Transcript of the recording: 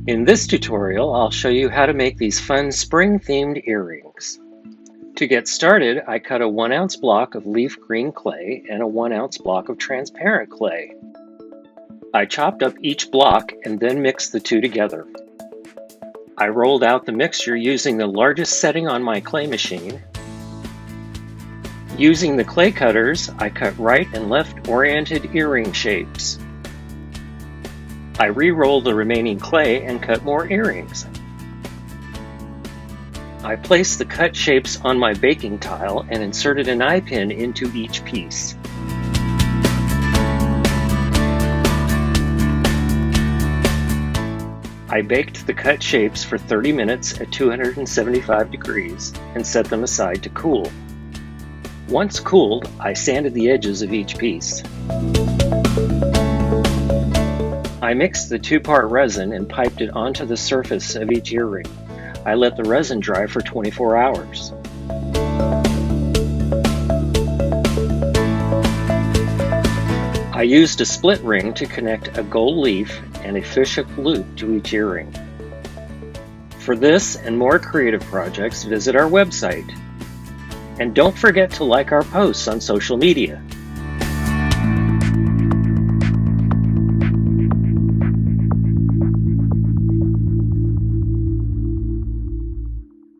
In this tutorial, I'll show you how to make these fun spring-themed earrings. To get started, I cut a 1-ounce block of leaf green clay and a 1-ounce block of transparent clay. I chopped up each block and then mixed the two together. I rolled out the mixture using the largest setting on my clay machine. Using the clay cutters, I cut right and left oriented earring shapes. I re-rolled the remaining clay and cut more earrings. I placed the cut shapes on my baking tile and inserted an eye pin into each piece. I baked the cut shapes for 30 minutes at 275 degrees and set them aside to cool. Once cooled, I sanded the edges of each piece. I mixed the 2-part resin and piped it onto the surface of each earring. I let the resin dry for 24 hours. I used a split ring to connect a gold leaf and a fish-hook loop to each earring. For this and more creative projects, visit our website. And don't forget to like our posts on social media.